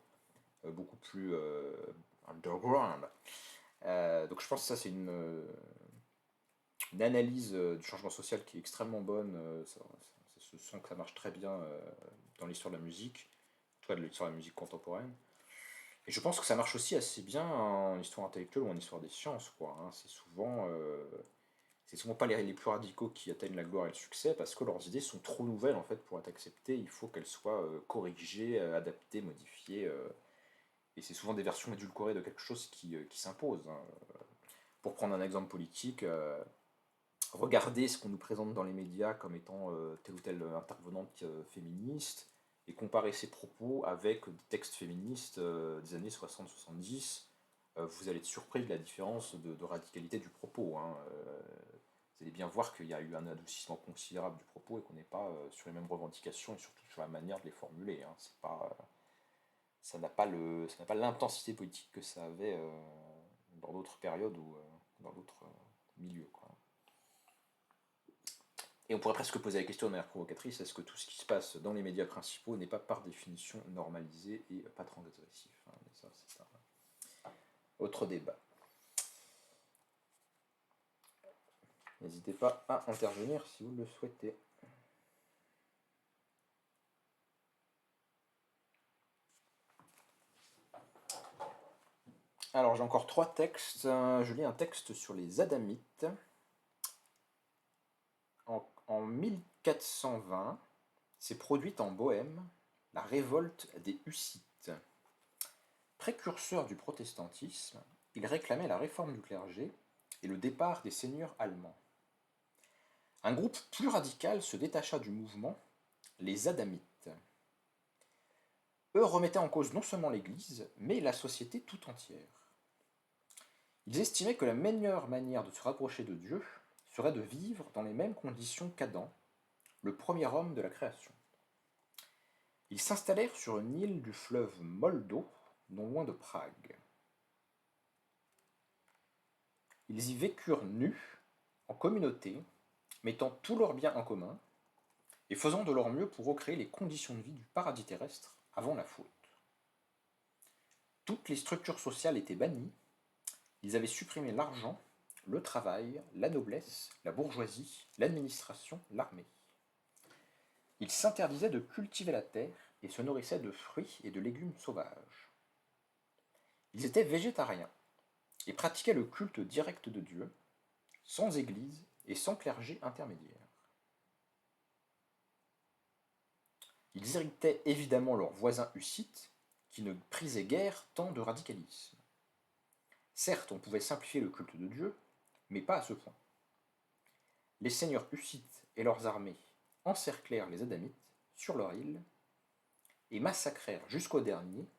Speaker 1: beaucoup plus underground. Donc je pense que ça c'est une analyse du changement social qui est extrêmement bonne. Ça se sent que ça marche très bien dans l'histoire de la musique, en tout cas de l'histoire de la musique contemporaine. Et je pense que ça marche aussi assez bien en histoire intellectuelle ou en histoire des sciences, quoi. Hein. C'est souvent pas les plus radicaux qui atteignent la gloire et le succès parce que leurs idées sont trop nouvelles en fait pour être acceptées. Il faut qu'elles soient corrigées, adaptées, modifiées. Et c'est souvent des versions édulcorées de quelque chose qui s'impose. Hein. Pour prendre un exemple politique, regardez ce qu'on nous présente dans les médias comme étant telle ou telle intervenante féministe et comparer ses propos avec des textes féministes des années 60-70, vous allez être surpris de la différence de radicalité du propos. Hein. Vous allez bien voir qu'il y a eu un adoucissement considérable du propos et qu'on n'est pas sur les mêmes revendications et surtout sur la manière de les formuler. Hein. C'est pas, ça n'a pas l'intensité politique que ça avait dans d'autres périodes ou dans d'autres milieux. Quoi. Et on pourrait presque poser la question de manière provocatrice, est-ce que tout ce qui se passe dans les médias principaux n'est pas par définition normalisé et pas transgressif, hein, mais ça, c'est un autre débat. N'hésitez pas à intervenir si vous le souhaitez. Alors j'ai encore 3 textes. Je lis un texte sur les Adamites. En 1420, s'est produite en Bohême la révolte des Hussites. Précurseurs du protestantisme, ils réclamaient la réforme du clergé et le départ des seigneurs allemands. Un groupe plus radical se détacha du mouvement, les Adamites. Eux remettaient en cause non seulement l'Église, mais la société tout entière. Ils estimaient que la meilleure manière de se rapprocher de Dieu serait de vivre dans les mêmes conditions qu'Adam, le premier homme de la création. Ils s'installèrent sur une île du fleuve Moldo, non loin de Prague. Ils y vécurent nus, en communauté, mettant tous leurs biens en commun, et faisant de leur mieux pour recréer les conditions de vie du paradis terrestre avant la faute. Toutes les structures sociales étaient bannies, ils avaient supprimé l'argent, le travail, la noblesse, la bourgeoisie, l'administration, l'armée. Ils s'interdisaient de cultiver la terre et se nourrissaient de fruits et de légumes sauvages. Ils étaient végétariens et pratiquaient le culte direct de Dieu, sans église et sans clergé intermédiaire. Ils irritaient évidemment leurs voisins hussites, qui ne prisaient guère tant de radicalisme. Certes, on pouvait simplifier le culte de Dieu, mais pas à ce point. Les seigneurs hussites et leurs armées encerclèrent les Adamites sur leur île et massacrèrent jusqu'au dernier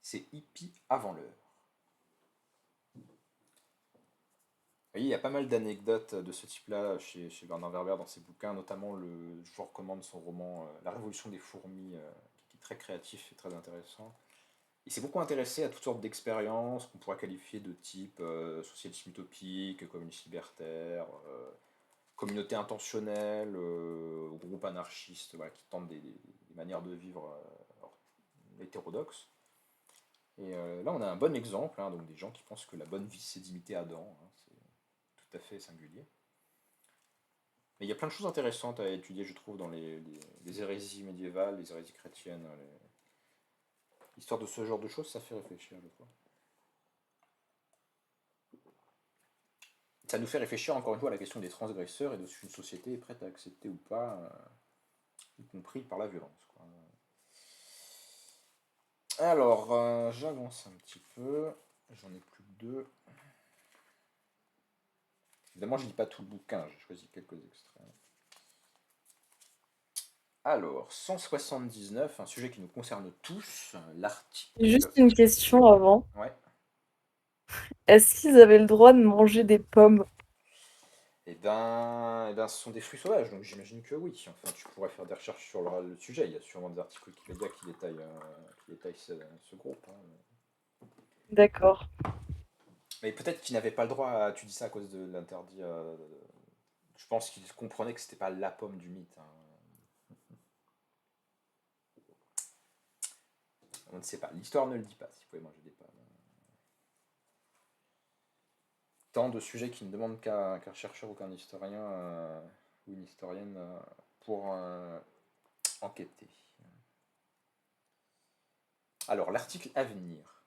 Speaker 1: ces hippies avant l'heure. Vous voyez, il y a pas mal d'anecdotes de ce type-là chez Bernard Werber dans ses bouquins, notamment je vous recommande son roman La Révolution des fourmis, qui est très créatif et très intéressant. Il s'est beaucoup intéressé à toutes sortes d'expériences qu'on pourrait qualifier de type socialisme utopique, communisme libertaire, communauté intentionnelle, groupe anarchiste, voilà, qui tentent des manières de vivre hétérodoxes. Et là, on a un bon exemple, hein, donc des gens qui pensent que la bonne vie, c'est d'imiter Adam. Hein, c'est tout à fait singulier. Mais il y a plein de choses intéressantes à étudier, je trouve, dans les hérésies médiévales, les hérésies chrétiennes. L'histoire de ce genre de choses, ça fait réfléchir, je trouve. Ça nous fait réfléchir encore une fois à la question des transgresseurs et de si une société est prête à accepter ou pas, y compris par la violence, quoi. Alors, j'avance un petit peu. J'en ai plus que 2. Évidemment, je ne lis pas tout le bouquin, j'ai choisi quelques extraits. Alors, 179, un sujet qui nous concerne tous, l'article.
Speaker 3: Juste une question avant.
Speaker 1: Ouais.
Speaker 3: Est-ce qu'ils avaient le droit de manger des pommes?
Speaker 1: Ce sont des fruits sauvages, donc j'imagine que oui. Enfin, tu pourrais faire des recherches sur le sujet. Il y a sûrement des articles Wikipédia qui détaillent ce groupe, hein.
Speaker 3: D'accord.
Speaker 1: Mais peut-être qu'ils n'avaient pas le droit. Tu dis ça à cause de l'interdit. Je pense qu'ils comprenaient que c'était pas la pomme du mythe, hein. On ne sait pas. L'histoire ne le dit pas. Si vous pouvez manger des pommes. Tant de sujets qui ne demandent qu'un chercheur ou qu'un historien ou une historienne pour enquêter. Alors, l'article à venir.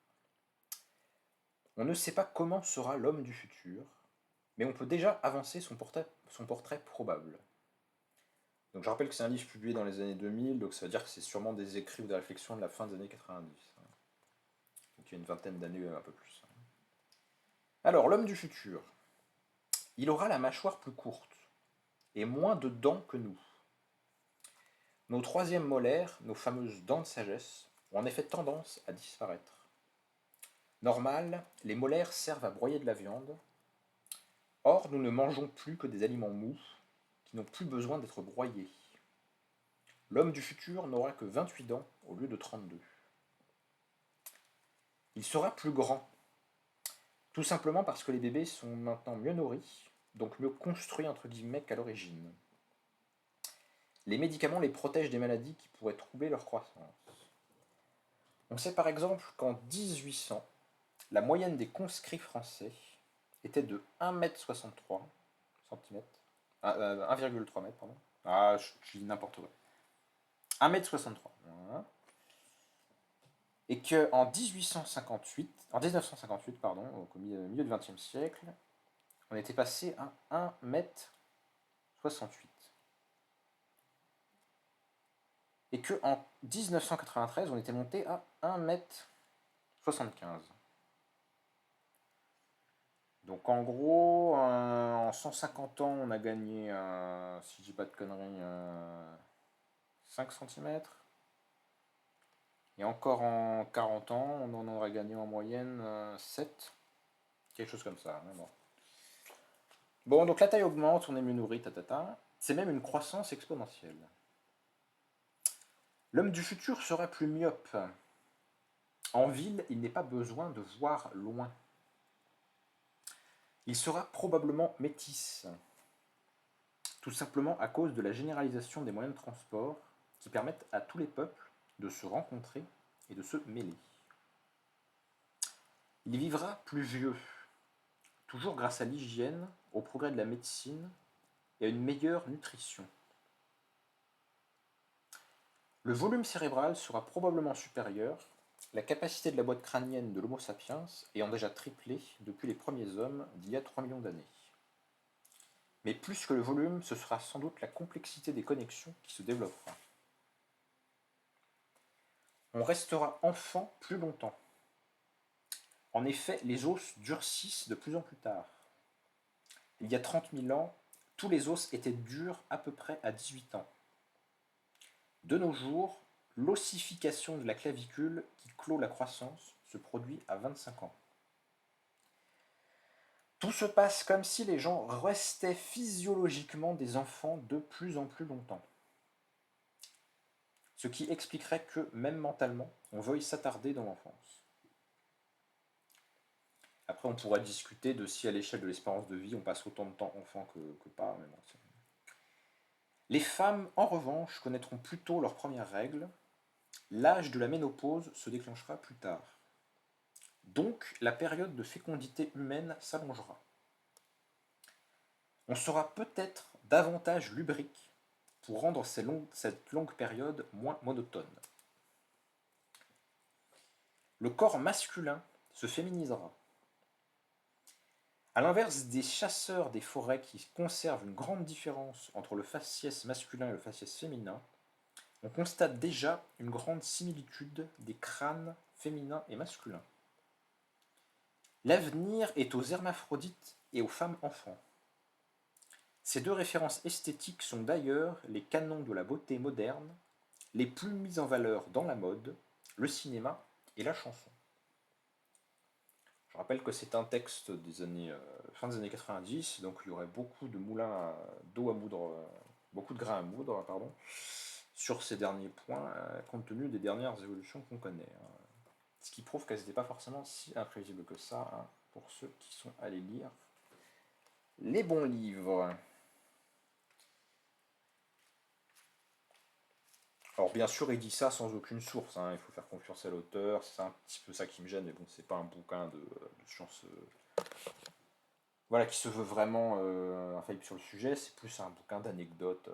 Speaker 1: On ne sait pas comment sera l'homme du futur, mais on peut déjà avancer son portrait probable. Donc je rappelle que c'est un livre publié dans les années 2000, donc ça veut dire que c'est sûrement des écrits ou des réflexions de la fin des années 90. Donc il y a une vingtaine d'années, un peu plus. Alors, l'homme du futur. Il aura la mâchoire plus courte et moins de dents que nous. Nos troisièmes molaires, nos fameuses dents de sagesse, ont en effet tendance à disparaître. Normal, les molaires servent à broyer de la viande. Or, nous ne mangeons plus que des aliments mous, qui n'ont plus besoin d'être broyés. L'homme du futur n'aura que 28 dents au lieu de 32. Il sera plus grand, tout simplement parce que les bébés sont maintenant mieux nourris, donc mieux construits entre guillemets qu'à l'origine. les médicaments les protègent des maladies qui pourraient troubler leur croissance. On sait par exemple qu'en 1800, la moyenne des conscrits français était de 1,63 m, 1,3 m, pardon. Ah, je dis n'importe quoi. 1,63 m. Voilà. Et qu'en 1958, pardon, au milieu du XXe siècle, on était passé à 1,68 m. Et qu'en 1993, on était monté à 1,75 m. Donc en gros, en 150 ans, on a gagné, si je dis pas de conneries, 5 cm. Et encore en 40 ans, on en aurait gagné en moyenne 7. Quelque chose comme ça. Bon. Bon, donc la taille augmente, on est mieux nourri, tatata. C'est même une croissance exponentielle. L'homme du futur sera plus myope. En ville, il n'est pas besoin de voir loin. Il sera probablement métis, tout simplement à cause de la généralisation des moyens de transport qui permettent à tous les peuples de se rencontrer et de se mêler. Il vivra plus vieux, toujours grâce à l'hygiène, au progrès de la médecine et à une meilleure nutrition. Le volume cérébral sera probablement supérieur, la capacité de la boîte crânienne de l'Homo sapiens ayant déjà triplé depuis les premiers hommes d'il y a 3 millions d'années. Mais plus que le volume, ce sera sans doute la complexité des connexions qui se développera. On restera enfant plus longtemps. En effet, les os durcissent de plus en plus tard. Il y a 30 000 ans, tous les os étaient durs à peu près à 18 ans. De nos jours, l'ossification de la clavicule qui clôt la croissance se produit à 25 ans. Tout se passe comme si les gens restaient physiologiquement des enfants de plus en plus longtemps. Ce qui expliquerait que, même mentalement, on veuille s'attarder dans l'enfance. Après, on pourrait discuter de si à l'échelle de l'espérance de vie, on passe autant de temps enfant que pas. Mais bon, les femmes, en revanche, connaîtront plus tôt leurs premières règles. L'âge de la ménopause se déclenchera plus tard. Donc, la période de fécondité humaine s'allongera. On sera peut-être davantage lubrique pour rendre cette longue période moins monotone. Le corps masculin se féminisera. A l'inverse des chasseurs des forêts qui conservent une grande différence entre le faciès masculin et le faciès féminin, on constate déjà une grande similitude des crânes féminins et masculins. L'avenir est aux hermaphrodites et aux femmes enfants. Ces deux références esthétiques sont d'ailleurs les canons de la beauté moderne, les plus mis en valeur dans la mode, le cinéma et la chanson. Je rappelle que c'est un texte des fin des années 90, donc il y aurait beaucoup de moulins d'eau à moudre, beaucoup de grains à moudre, pardon, sur ces derniers points, compte tenu des dernières évolutions qu'on connaît. Ce qui prouve qu'elles n'étaient pas forcément si imprévisibles que ça, pour ceux qui sont allés lire les bons livres. Alors bien sûr, il dit ça sans aucune source, il faut faire confiance à l'auteur, c'est un petit peu ça qui me gêne, mais bon, c'est pas un bouquin de science voilà, qui se veut vraiment infaillible sur le sujet, c'est plus un bouquin d'anecdotes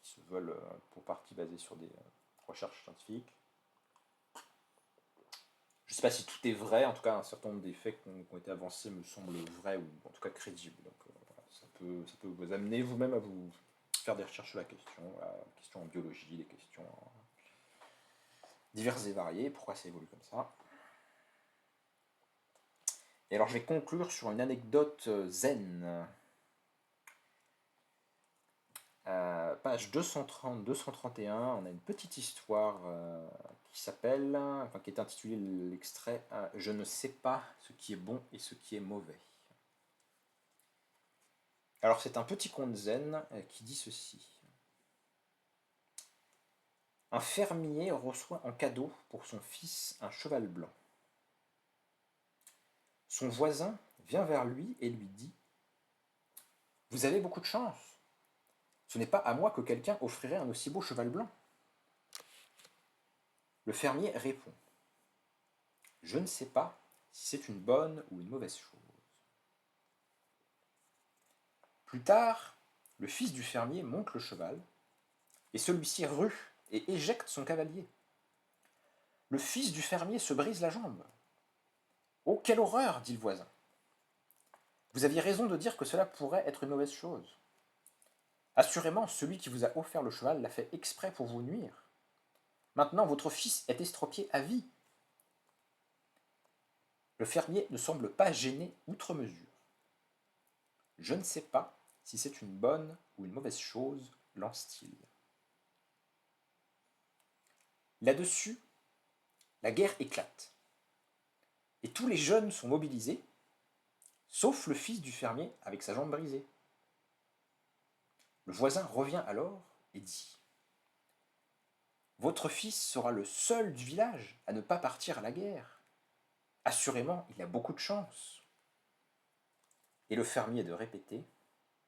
Speaker 1: qui se veulent pour partie basées sur des recherches scientifiques. Je ne sais pas si tout est vrai, en tout cas un certain nombre des faits qui ont été avancés me semblent vrais ou en tout cas crédibles. Donc voilà, ça peut vous amener vous-même à vous faire des recherches sur la question, des questions en biologie, des questions diverses et variées, pourquoi ça évolue comme ça. Et alors je vais conclure sur une anecdote zen. Page 230-231, on a une petite histoire qui s'appelle, qui est intitulée l'extrait Je ne sais pas ce qui est bon et ce qui est mauvais. Alors c'est un petit conte zen qui dit ceci. Un fermier reçoit en cadeau pour son fils un cheval blanc. Son voisin vient vers lui et lui dit « Vous avez beaucoup de chance. Ce n'est pas à moi que quelqu'un offrirait un aussi beau cheval blanc. Le fermier répond. Je ne sais pas si c'est une bonne ou une mauvaise chose. Plus tard, le fils du fermier monte le cheval, et celui-ci rue et éjecte son cavalier. Le fils du fermier se brise la jambe. Oh, quelle horreur, dit le voisin. Vous aviez raison de dire que cela pourrait être une mauvaise chose. Assurément, celui qui vous a offert le cheval l'a fait exprès pour vous nuire. Maintenant, votre fils est estropié à vie. Le fermier ne semble pas gêné outre mesure. Je ne sais pas si c'est une bonne ou une mauvaise chose, lance-t-il. Là-dessus, la guerre éclate. Et tous les jeunes sont mobilisés, sauf le fils du fermier avec sa jambe brisée. Le voisin revient alors et dit « Votre fils sera le seul du village à ne pas partir à la guerre. Assurément, il a beaucoup de chance. » Et le fermier de répéter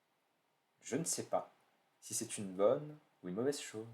Speaker 1: « Je ne sais pas si c'est une bonne ou une mauvaise chose. »